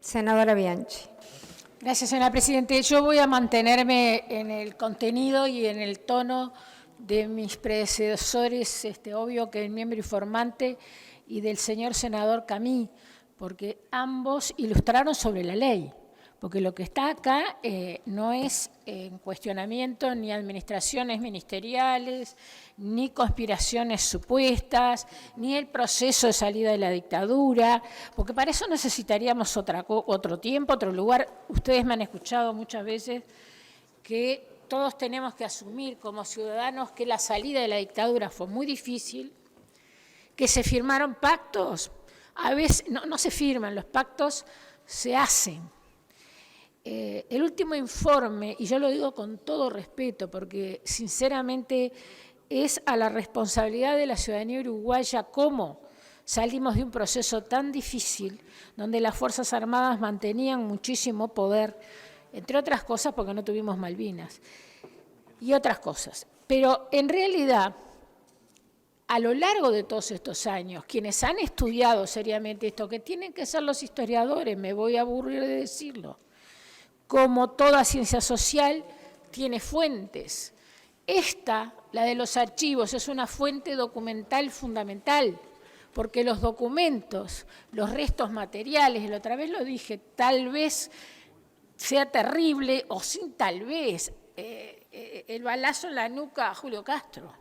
Senadora Bianchi. Gracias, señora Presidenta. Yo voy a mantenerme en el contenido y en el tono de mis predecesores, obvio que el miembro informante, y del señor senador Camí, porque ambos ilustraron sobre la ley. Porque lo que está acá no es en cuestionamiento ni administraciones ministeriales, ni conspiraciones supuestas, ni el proceso de salida de la dictadura, porque para eso necesitaríamos otro tiempo, otro lugar. Ustedes me han escuchado muchas veces que todos tenemos que asumir como ciudadanos que la salida de la dictadura fue muy difícil, que se firmaron pactos. A veces no se firman, los pactos se hacen. El último informe, y yo lo digo con todo respeto, porque sinceramente es a la responsabilidad de la ciudadanía uruguaya cómo salimos de un proceso tan difícil, donde las Fuerzas Armadas mantenían muchísimo poder, entre otras cosas porque no tuvimos Malvinas, y otras cosas. Pero en realidad, a lo largo de todos estos años, quienes han estudiado seriamente esto, que tienen que ser los historiadores, me voy a aburrir de decirlo, como toda ciencia social, tiene fuentes. Esta, la de los archivos, es una fuente documental fundamental, porque los documentos, los restos materiales, la otra vez lo dije, tal vez sea terrible o sin tal vez, el balazo en la nuca a Julio Castro.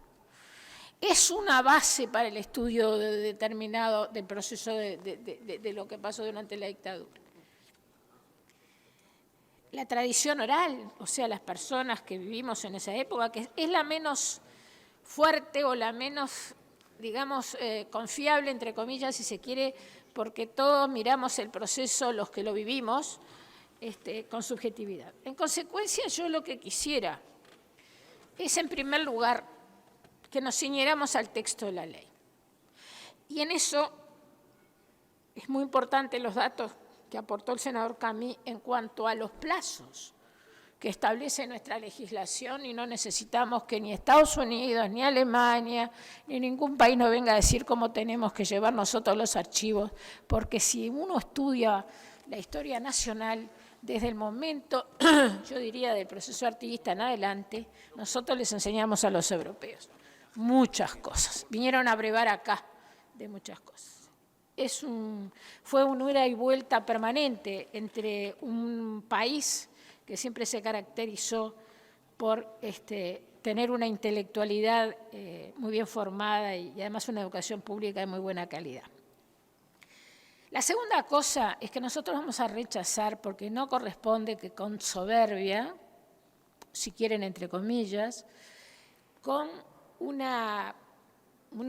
Es una base para el estudio determinado del proceso de lo que pasó durante la dictadura. La tradición oral, o sea, las personas que vivimos en esa época, que es la menos fuerte o la menos, digamos, confiable, entre comillas, si se quiere, porque todos miramos el proceso, los que lo vivimos, con subjetividad. En consecuencia, yo lo que quisiera es, en primer lugar, que nos ciñéramos al texto de la ley. Y en eso es muy importante los datos que aportó el senador Camí en cuanto a los plazos que establece nuestra legislación, y no necesitamos que ni Estados Unidos, ni Alemania, ni ningún país nos venga a decir cómo tenemos que llevar nosotros los archivos, porque si uno estudia la historia nacional, desde el momento, yo diría, del proceso artiguista en adelante, nosotros les enseñamos a los europeos muchas cosas. Vinieron a brevar acá de muchas cosas. Fue un ida y vuelta permanente entre un país que siempre se caracterizó por tener una intelectualidad muy bien formada y además una educación pública de muy buena calidad. La segunda cosa es que nosotros vamos a rechazar, porque no corresponde que con soberbia, si quieren entre comillas, con un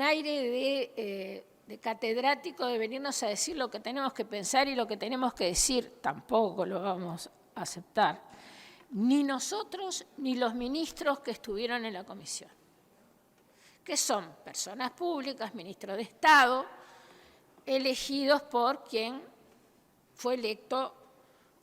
aire de catedrático de venirnos a decir lo que tenemos que pensar y lo que tenemos que decir, tampoco lo vamos a aceptar, ni nosotros ni los ministros que estuvieron en la comisión, que son personas públicas, ministros de Estado, elegidos por quien fue electo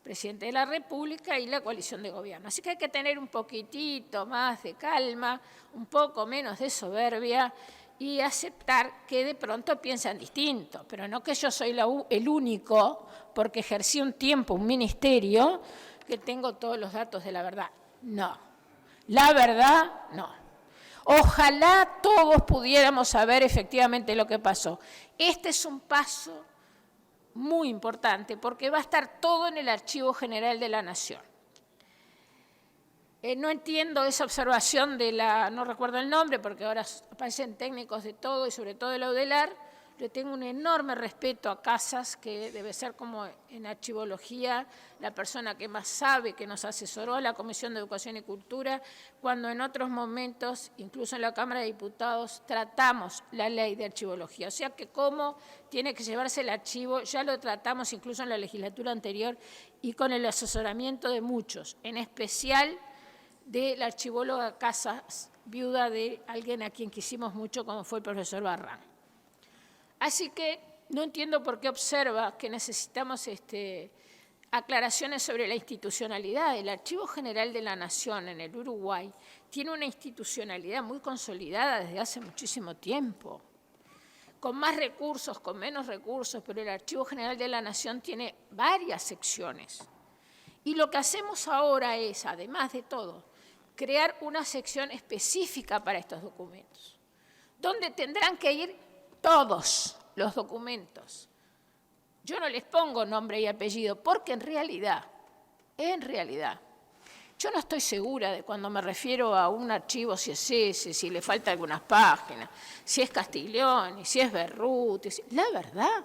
presidente de la República y la coalición de gobierno. Así que hay que tener un poquitito más de calma, un poco menos de soberbia, y aceptar que de pronto piensan distinto, pero no que yo soy el único, porque ejercí un tiempo un ministerio, que tengo todos los datos de la verdad. No, la verdad no. Ojalá todos pudiéramos saber efectivamente lo que pasó. Este es un paso muy importante, porque va a estar todo en el Archivo General de la Nación. No entiendo esa observación de no recuerdo el nombre, porque ahora aparecen técnicos de todo y sobre todo de la UDELAR. Le tengo un enorme respeto a Casas, que debe ser como en archivología la persona que más sabe, que nos asesoró a la Comisión de Educación y Cultura, cuando en otros momentos, incluso en la Cámara de Diputados, tratamos la ley de archivología. O sea que cómo tiene que llevarse el archivo, ya lo tratamos incluso en la legislatura anterior y con el asesoramiento de muchos, en especial de la archivóloga Casas, viuda de alguien a quien quisimos mucho, como fue el profesor Barrán. Así que no entiendo por qué observa que necesitamos aclaraciones sobre la institucionalidad. El Archivo General de la Nación en el Uruguay tiene una institucionalidad muy consolidada desde hace muchísimo tiempo, con más recursos, con menos recursos, pero el Archivo General de la Nación tiene varias secciones. Y lo que hacemos ahora es, además de todo, crear una sección específica para estos documentos, donde tendrán que ir todos los documentos. Yo no les pongo nombre y apellido, porque en realidad, yo no estoy segura de cuando me refiero a un archivo, si es ese, si le falta algunas páginas, si es Castiglioni, si es Berruti. La verdad,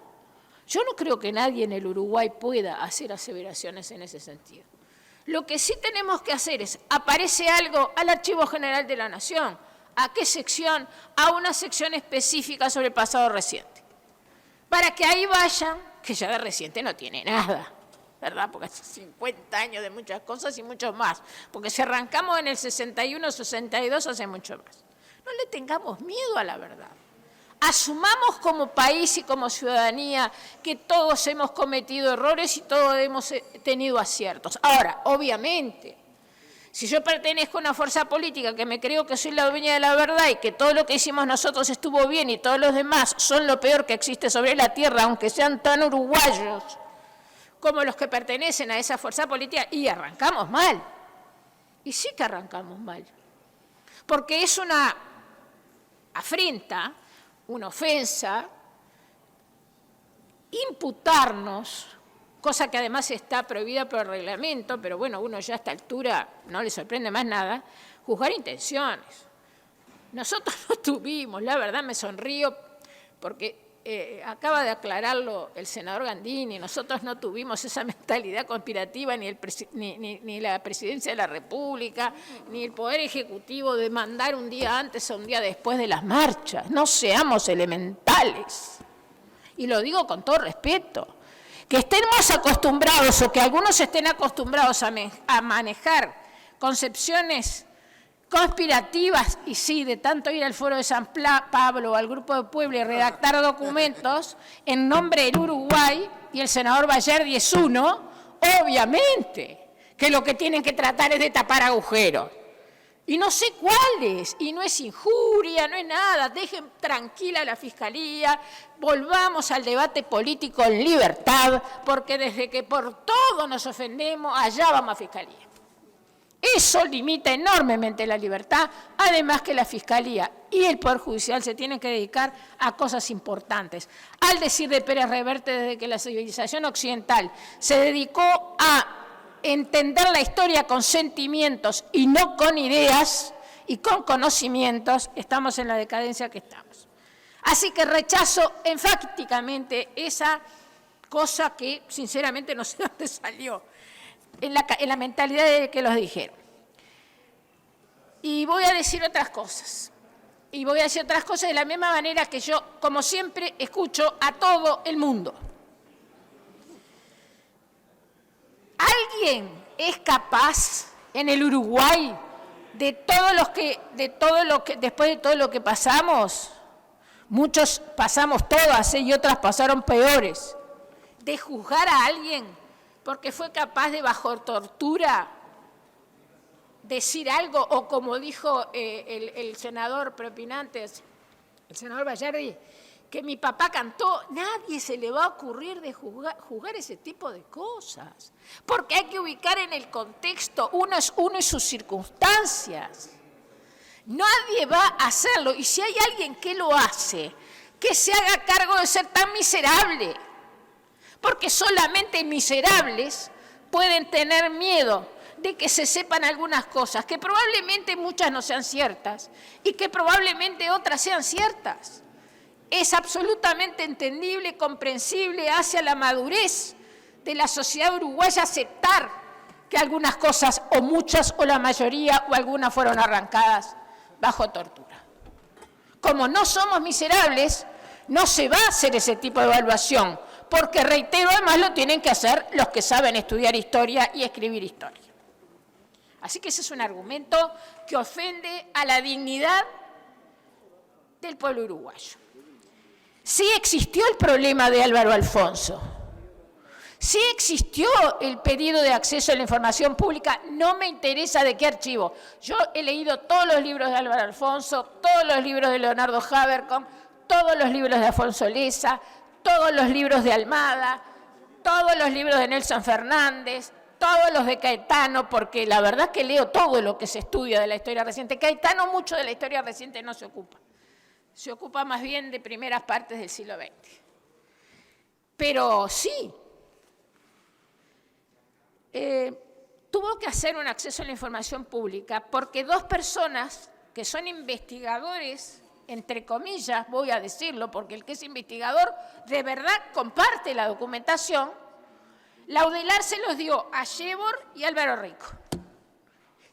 yo no creo que nadie en el Uruguay pueda hacer aseveraciones en ese sentido. Lo que sí tenemos que hacer es, aparece algo al Archivo General de la Nación. ¿A qué sección? A una sección específica sobre el pasado reciente. Para que ahí vayan, que ya de reciente no tiene nada, ¿verdad? Porque hace 50 años de muchas cosas y muchos más. Porque si arrancamos en el 61, 62, hace mucho más. No le tengamos miedo a la verdad. Asumamos como país y como ciudadanía que todos hemos cometido errores y todos hemos tenido aciertos. Ahora, obviamente, si yo pertenezco a una fuerza política que me creo que soy la dueña de la verdad y que todo lo que hicimos nosotros estuvo bien y todos los demás son lo peor que existe sobre la tierra, aunque sean tan uruguayos como los que pertenecen a esa fuerza política, y arrancamos mal. Y sí que arrancamos mal. Porque es una afrenta, una ofensa, imputarnos, cosa que además está prohibida por el reglamento, pero bueno, uno ya a esta altura no le sorprende más nada, juzgar intenciones. Nosotros no tuvimos, la verdad me sonrío, porque acaba de aclararlo el senador Gandini, nosotros no tuvimos esa mentalidad conspirativa, ni la Presidencia de la República, ni el Poder Ejecutivo de mandar un día antes o un día después de las marchas. No seamos elementales. Y lo digo con todo respeto. Que estemos acostumbrados o que algunos estén acostumbrados a manejar concepciones conspirativas, y sí, de tanto ir al Foro de San Pablo o al Grupo de Puebla y redactar documentos en nombre del Uruguay, y el senador Bayardi es uno, obviamente que lo que tienen que tratar es de tapar agujeros. Y no sé cuáles, y no es injuria, no es nada, dejen tranquila a la Fiscalía, volvamos al debate político en libertad, porque desde que por todo nos ofendemos, allá vamos a Fiscalía. Eso limita enormemente la libertad, además que la Fiscalía y el Poder Judicial se tienen que dedicar a cosas importantes. Al decir de Pérez Reverte, desde que la civilización occidental se dedicó a entender la historia con sentimientos y no con ideas y con conocimientos, estamos en la decadencia que estamos. Así que rechazo enfáticamente esa cosa que sinceramente no sé dónde salió, en la mentalidad de que los dijeron. Y voy a decir otras cosas. Y voy a decir otras cosas de la misma manera que yo, como siempre, escucho a todo el mundo. ¿Alguien es capaz en el Uruguay después de todo lo que pasamos, muchos pasamos todas y otras pasaron peores, de juzgar a alguien porque fue capaz de, bajo tortura, decir algo, o como dijo el senador propinante, el senador Bayardi, que mi papá cantó? Nadie se le va a ocurrir de juzgar ese tipo de cosas, porque hay que ubicar en el contexto uno y sus circunstancias. Nadie va a hacerlo, y si hay alguien que lo hace, que se haga cargo de ser tan miserable, porque solamente miserables pueden tener miedo de que se sepan algunas cosas, que probablemente muchas no sean ciertas y que probablemente otras sean ciertas. Es absolutamente entendible, comprensible hacia la madurez de la sociedad uruguaya aceptar que algunas cosas, o muchas, o la mayoría, o algunas fueron arrancadas bajo tortura. Como no somos miserables, no se va a hacer ese tipo de evaluación, porque, reitero, además lo tienen que hacer los que saben estudiar historia y escribir historia. Así que ese es un argumento que ofende a la dignidad del pueblo uruguayo. Sí existió el problema de Álvaro Alfonso, sí existió el pedido de acceso a la información pública, no me interesa de qué archivo. Yo he leído todos los libros de Álvaro Alfonso, todos los libros de Leonardo Habercom, todos los libros de Afonso Lessa, todos los libros de Almada, todos los libros de Nelson Fernández, todos los de Caetano, porque la verdad es que leo todo lo que se estudia de la historia reciente. Caetano mucho de la historia reciente no se ocupa. Se ocupa más bien de primeras partes del siglo XX. Pero sí, tuvo que hacer un acceso a la información pública porque dos personas que son investigadores, entre comillas, voy a decirlo, porque el que es investigador de verdad comparte la documentación, Laudelar se los dio a Yebor y Álvaro Rico.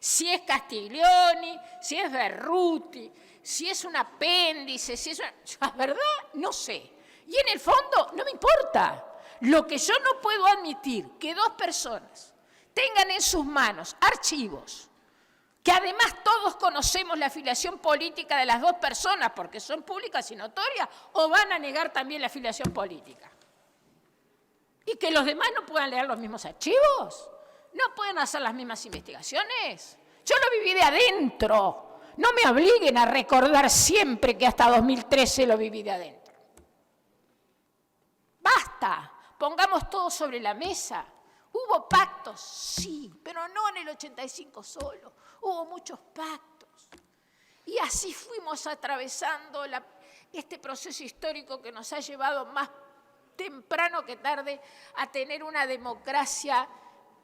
Si es Castiglioni, si es Berruti, si es un apéndice, si es una... La verdad, no sé. Y en el fondo, no me importa. Lo que yo no puedo admitir, que dos personas tengan en sus manos archivos, que además todos conocemos la afiliación política de las dos personas, porque son públicas y notorias, o van a negar también la afiliación política. Y que los demás no puedan leer los mismos archivos, no pueden hacer las mismas investigaciones. Yo lo viví de adentro. No me obliguen a recordar siempre que hasta 2013 lo viví de adentro. Basta, pongamos todo sobre la mesa. ¿Hubo pactos? Sí, pero no en el 85 solo. Hubo muchos pactos. Y así fuimos atravesando este proceso histórico que nos ha llevado más temprano que tarde a tener una democracia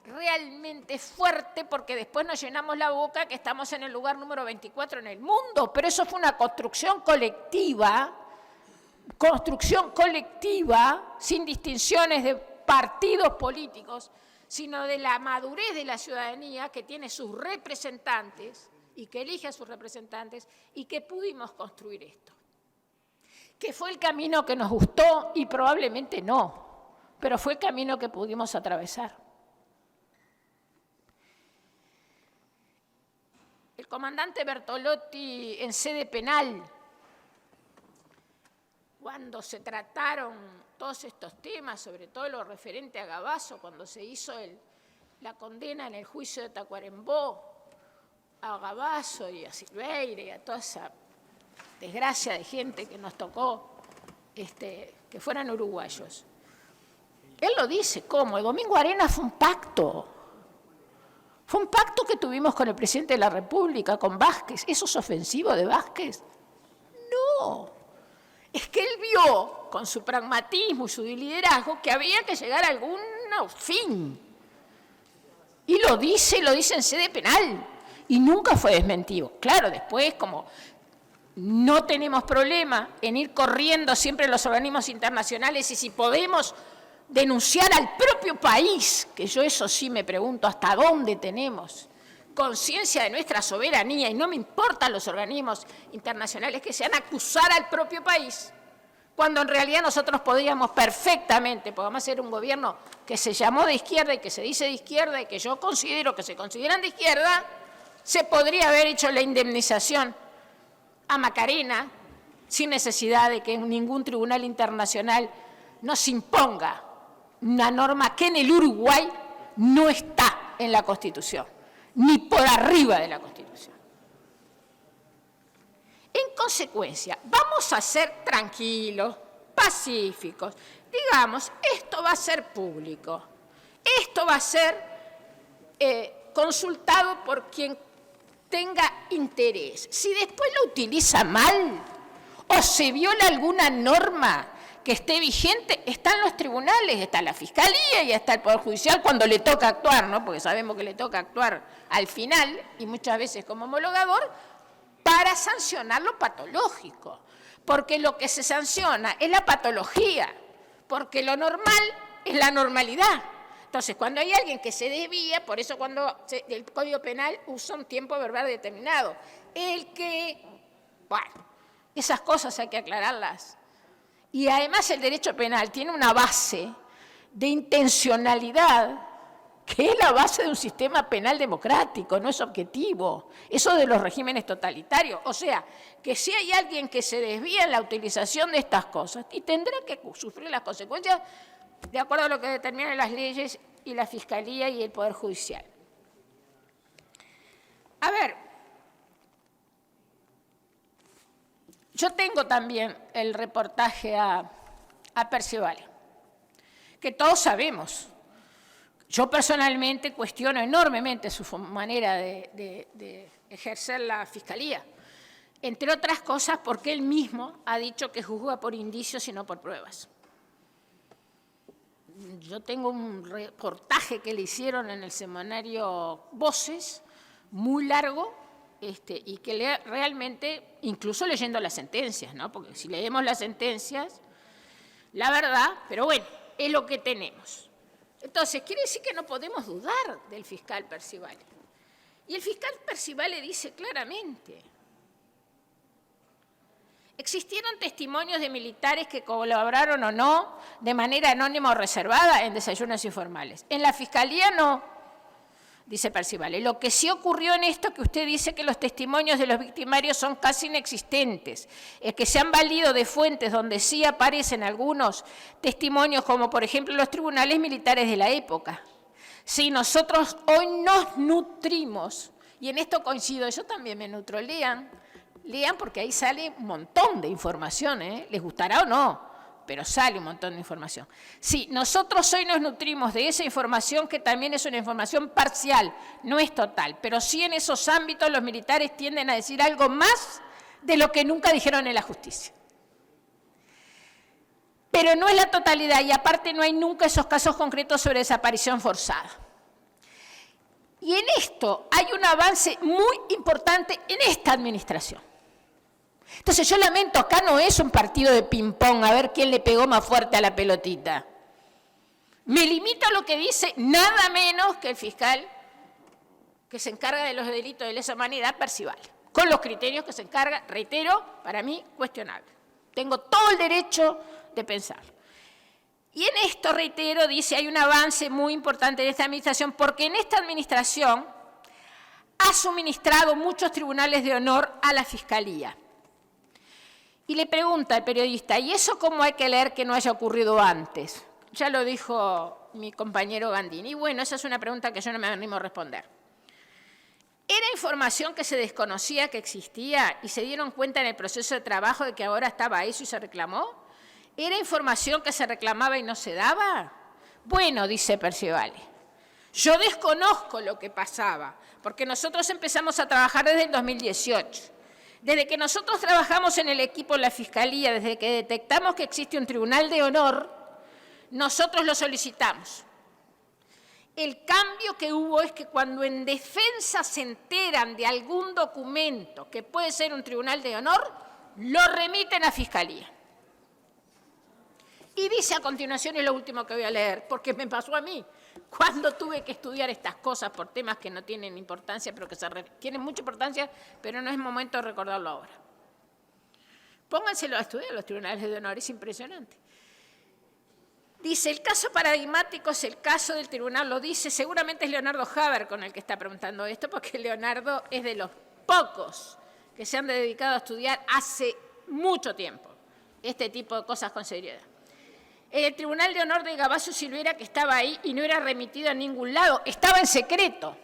realmente fuerte, porque después nos llenamos la boca que estamos en el lugar número 24 en el mundo, pero eso fue una construcción colectiva, sin distinciones de partidos políticos, sino de la madurez de la ciudadanía que tiene sus representantes y que elige a sus representantes y que pudimos construir esto. Que fue el camino que nos gustó y probablemente no, pero fue el camino que pudimos atravesar. El comandante Bertolotti en sede penal, cuando se trataron todos estos temas, sobre todo lo referente a Gavazo, cuando se hizo la condena en el juicio de Tacuarembó, a Gavazo y a Silveira y a toda esa desgracia de gente que nos tocó que fueran uruguayos. Él lo dice, ¿cómo? El Domingo Arenas fue un pacto. Fue un pacto que tuvimos con el presidente de la República, con Vázquez. ¿Eso es ofensivo de Vázquez? No. Es que él vio, con su pragmatismo y su liderazgo, que había que llegar a algún fin. Y lo dice en sede penal. Y nunca fue desmentido. Claro, después, como no tenemos problema en ir corriendo siempre a los organismos internacionales y si podemos denunciar al propio país, que yo eso sí me pregunto hasta dónde tenemos conciencia de nuestra soberanía y no me importan los organismos internacionales que sean acusar al propio país, cuando en realidad nosotros podríamos perfectamente, podemos hacer un gobierno que se llamó de izquierda y que se dice de izquierda y que yo considero que se consideran de izquierda, se podría haber hecho la indemnización a Macarena sin necesidad de que ningún tribunal internacional nos imponga una norma que en el Uruguay no está en la Constitución, ni por arriba de la Constitución. En consecuencia, vamos a ser tranquilos, pacíficos. Digamos, esto va a ser público, esto va a ser consultado por quien tenga interés. Si después lo utiliza mal o se viola alguna norma que esté vigente, están los tribunales, está la Fiscalía y está el Poder Judicial cuando le toca actuar, ¿no? Porque sabemos que le toca actuar al final y muchas veces como homologador para sancionar lo patológico. Porque lo que se sanciona es la patología, porque lo normal es la normalidad. Entonces, cuando hay alguien que se desvía, por eso cuando el Código Penal usa un tiempo verbal determinado, bueno, esas cosas hay que aclararlas. Y además el derecho penal tiene una base de intencionalidad, que es la base de un sistema penal democrático, no es objetivo. Eso de los regímenes totalitarios. O sea, que si hay alguien que se desvía en la utilización de estas cosas, y tendrá que sufrir las consecuencias de acuerdo a lo que determinan las leyes y la Fiscalía y el Poder Judicial. A ver, Yo tengo también el reportaje a Percivale, que todos sabemos. Yo personalmente cuestiono enormemente su manera de ejercer la fiscalía, entre otras cosas porque él mismo ha dicho que juzga por indicios y no por pruebas. Yo tengo un reportaje que le hicieron en el semanario Voces, muy largo, y que realmente, incluso leyendo las sentencias, ¿no? Porque si leemos las sentencias, la verdad, pero bueno, es lo que tenemos. Entonces, quiere decir que no podemos dudar del fiscal Percivale. Y el fiscal Percivale dice claramente: existieron testimonios de militares que colaboraron o no de manera anónima o reservada en desayunos informales. En la Fiscalía no, dice Percivale. Lo que sí ocurrió en esto que usted dice que los testimonios de los victimarios son casi inexistentes, es que se han valido de fuentes donde sí aparecen algunos testimonios, como por ejemplo los tribunales militares de la época. Si nosotros hoy nos nutrimos, y en esto coincido, yo también me nutro, lean porque ahí sale un montón de información, les gustará o no, pero sale un montón de información. Sí, nosotros hoy nos nutrimos de esa información que también es una información parcial, no es total, pero sí en esos ámbitos los militares tienden a decir algo más de lo que nunca dijeron en la justicia. Pero no es la totalidad y aparte no hay nunca esos casos concretos sobre desaparición forzada. Y en esto hay un avance muy importante en esta administración. Entonces yo lamento, acá no es un partido de ping-pong, a ver quién le pegó más fuerte a la pelotita. Me limito a lo que dice nada menos que el fiscal que se encarga de los delitos de lesa humanidad, Percivale, con los criterios que se encarga, reitero, para mí cuestionable. Tengo todo el derecho de pensarlo. Y en esto, reitero, dice, hay un avance muy importante en esta administración, porque en esta administración ha suministrado muchos tribunales de honor a la Fiscalía. Y le pregunta el periodista, ¿y eso cómo hay que leer que no haya ocurrido antes? Ya lo dijo mi compañero Gandini. Y bueno, esa es una pregunta que yo no me animo a responder. ¿Era información que se desconocía que existía y se dieron cuenta en el proceso de trabajo de que ahora estaba eso y se reclamó? ¿Era información que se reclamaba y no se daba? Bueno, dice Percivale, yo desconozco lo que pasaba, porque nosotros empezamos a trabajar desde el 2018. Desde que nosotros trabajamos en el equipo de la Fiscalía, desde que detectamos que existe un tribunal de honor, nosotros lo solicitamos. El cambio que hubo es que cuando en defensa se enteran de algún documento que puede ser un tribunal de honor, lo remiten a Fiscalía. Y dice a continuación, es lo último que voy a leer, porque me pasó a mí, cuando tuve que estudiar estas cosas por temas que no tienen importancia, pero que tienen mucha importancia, pero no es momento de recordarlo ahora. Pónganselo a estudiar los tribunales de honor, es impresionante. Dice, el caso paradigmático es el caso del tribunal, lo dice, seguramente es Leonardo Haber con el que está preguntando esto, porque Leonardo es de los pocos que se han dedicado a estudiar hace mucho tiempo este tipo de cosas con seriedad. El Tribunal de Honor de Gabasio Silveira, que estaba ahí y no era remitido a ningún lado, estaba en secreto.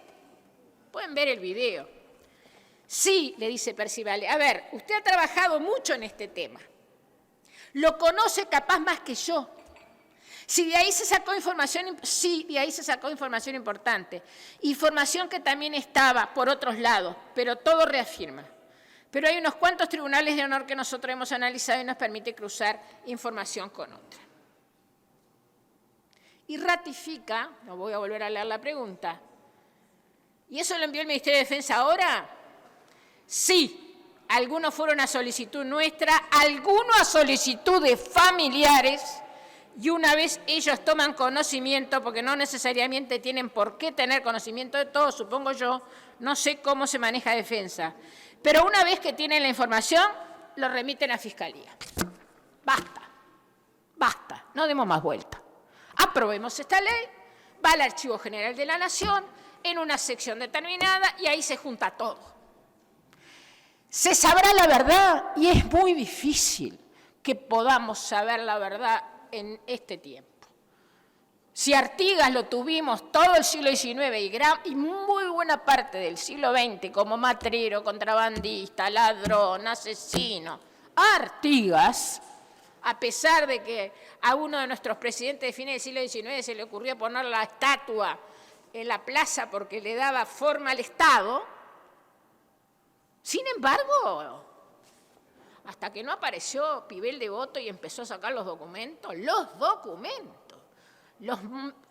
Pueden ver el video. Sí, le dice Percivale, a ver, usted ha trabajado mucho en este tema. Lo conoce capaz más que yo. Si de ahí se sacó información, sí, de ahí se sacó información importante. Información que también estaba por otros lados, pero todo reafirma. Pero hay unos cuantos tribunales de honor que nosotros hemos analizado y nos permite cruzar información con otra. Y ratifica, no voy a volver a leer la pregunta, ¿y eso lo envió el Ministerio de Defensa ahora? Sí, algunos fueron a solicitud nuestra, algunos a solicitud de familiares, y una vez ellos toman conocimiento, porque no necesariamente tienen por qué tener conocimiento de todo, supongo yo, no sé cómo se maneja defensa, pero una vez que tienen la información, lo remiten a Fiscalía. Basta, no demos más vuelta. Aprobemos esta ley, va al Archivo General de la Nación, en una sección determinada, y ahí se junta todo. Se sabrá la verdad, y es muy difícil que podamos saber la verdad en este tiempo. Si Artigas lo tuvimos todo el siglo XIX y muy buena parte del siglo XX como matrero, contrabandista, ladrón, asesino, a Artigas, a pesar de que a uno de nuestros presidentes de fines del siglo XIX se le ocurrió poner la estatua en la plaza porque le daba forma al Estado. Sin embargo, hasta que no apareció Pibel Devoto y empezó a sacar los documentos,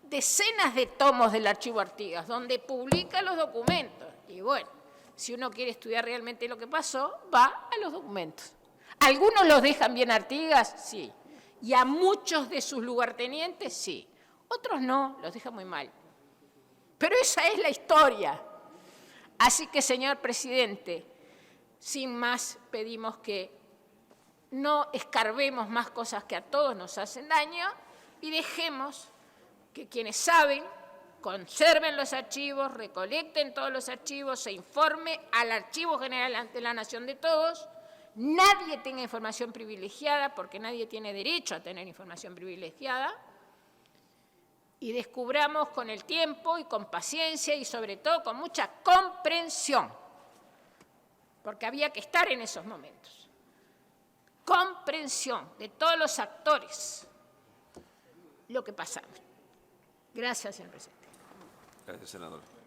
decenas de tomos del archivo Artigas, donde publica los documentos. Y bueno, si uno quiere estudiar realmente lo que pasó, va a los documentos. ¿Algunos los dejan bien Artigas? Sí. Y a muchos de sus lugartenientes, sí. Otros no, los dejan muy mal. Pero esa es la historia. Así que, señor presidente, sin más pedimos que no escarbemos más cosas que a todos nos hacen daño y dejemos que quienes saben conserven los archivos, recolecten todos los archivos, se informe al Archivo General ante la Nación de todos. Nadie tenga información privilegiada porque nadie tiene derecho a tener información privilegiada. Y descubramos con el tiempo y con paciencia y sobre todo con mucha comprensión, porque había que estar en esos momentos. Comprensión de todos los actores, lo que pasamos. Gracias, señor presidente. Gracias, senador.